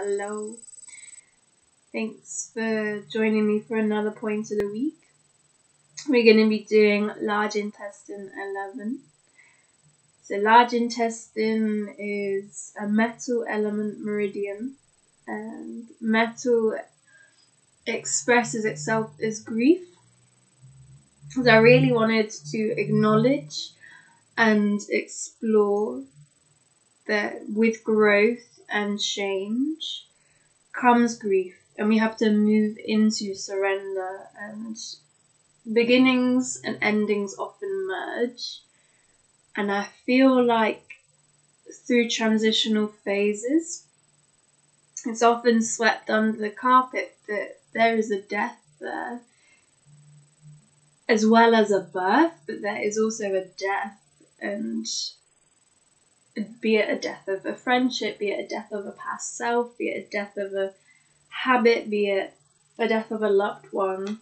Hello. Thanks for joining me for another point of the week. We're going to be doing large intestine 11. So large intestine is a metal element meridian, and metal expresses itself as grief. So I really wanted to acknowledge and explore that with growth and change comes grief, and we have to move into surrender, and beginnings and endings often merge. And I feel like through transitional phases, it's often swept under the carpet that there is a death there, as well as a birth, but there is also a death, and be it a death of a friendship, be it a death of a past self, be it a death of a habit, be it a death of a loved one.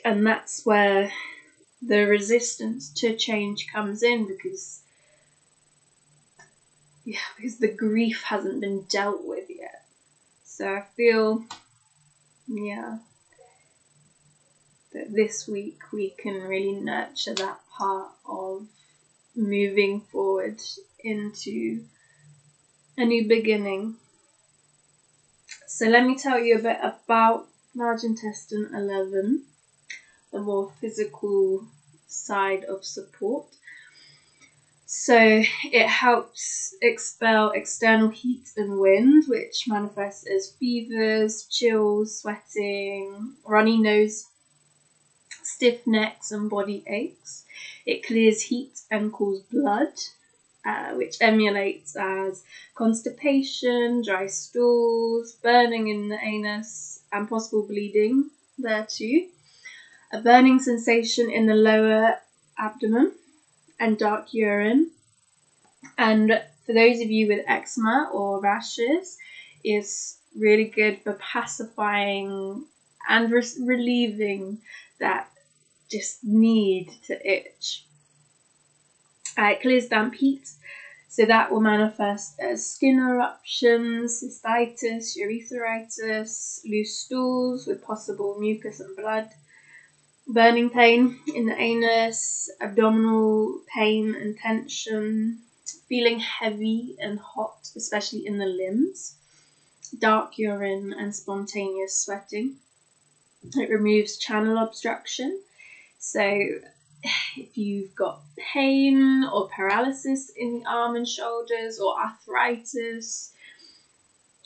And that's where the resistance to change comes in, because the grief hasn't been dealt with yet. So I feel, that this week we can really nurture that part of moving forward into a new beginning. So let me tell you a bit about large intestine 11, the more physical side of support. So it helps expel external heat and wind, which manifests as fevers, chills, sweating, runny nose, stiff necks and body aches. It clears heat and cools blood, which emulates as constipation, dry stools, burning in the anus, and possible bleeding there too. A burning sensation in the lower abdomen and dark urine. And for those of you with eczema or rashes, is really good for pacifying and relieving that just need to itch. It clears damp heat, so that will manifest as skin eruptions, cystitis, urethritis, loose stools with possible mucus and blood, burning pain in the anus, abdominal pain and tension, feeling heavy and hot, especially in the limbs, dark urine and spontaneous sweating. It removes channel obstruction. So if you've got pain or paralysis in the arm and shoulders or arthritis,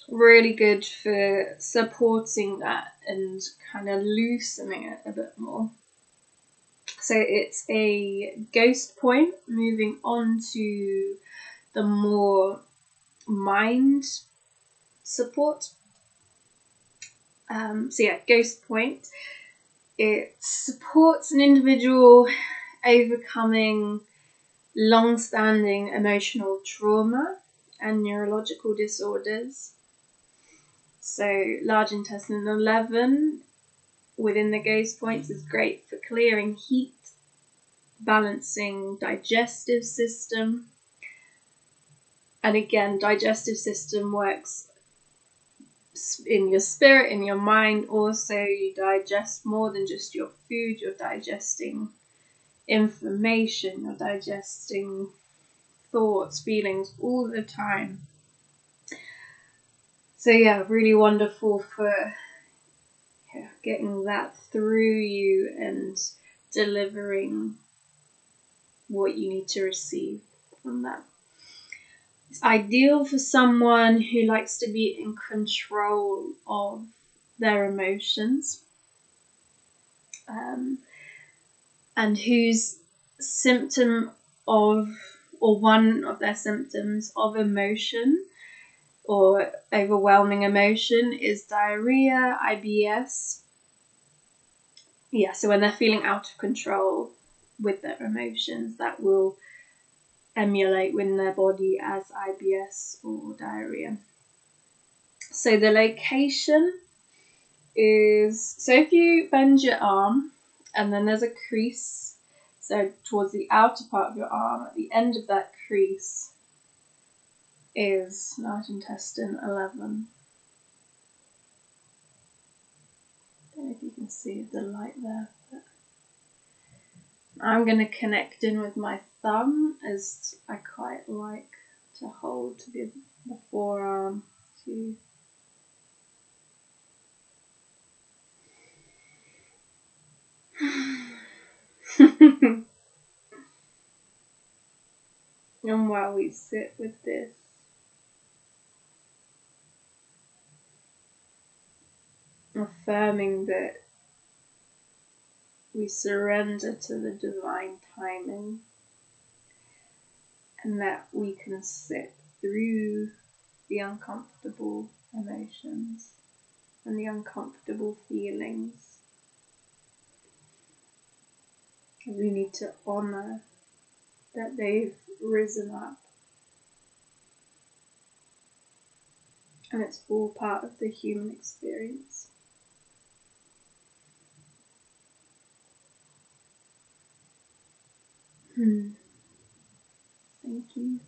really good for supporting that and kind of loosening it a bit more. So it's a ghost point, moving on to the more mind support. Ghost point. It supports an individual overcoming long-standing emotional trauma and neurological disorders. So large intestine 11 within the ghost points is great for clearing heat, balancing digestive system. And again, digestive system works in your spirit, in your mind. Also, you digest more than just your food. You're digesting information, you're digesting thoughts, feelings all the time. So really wonderful for getting that through you and delivering what you need to receive from that. It's ideal for someone who likes to be in control of their emotions, and whose symptom of, or one of their symptoms of emotion or overwhelming emotion is diarrhea, IBS. So when they're feeling out of control with their emotions, that will emulate within their body as IBS or diarrhea. So the location is, so if you bend your arm and then there's a crease, so towards the outer part of your arm, at the end of that crease is large intestine 11. I don't know if you can see the light there, but I'm going to connect in with my thumb, as I quite like to hold the forearm to and while we sit with this, affirming that we surrender to the divine timing and that we can sit through the uncomfortable emotions and the uncomfortable feelings. We need to honor that they've risen up, and it's all part of the human experience. Thank you.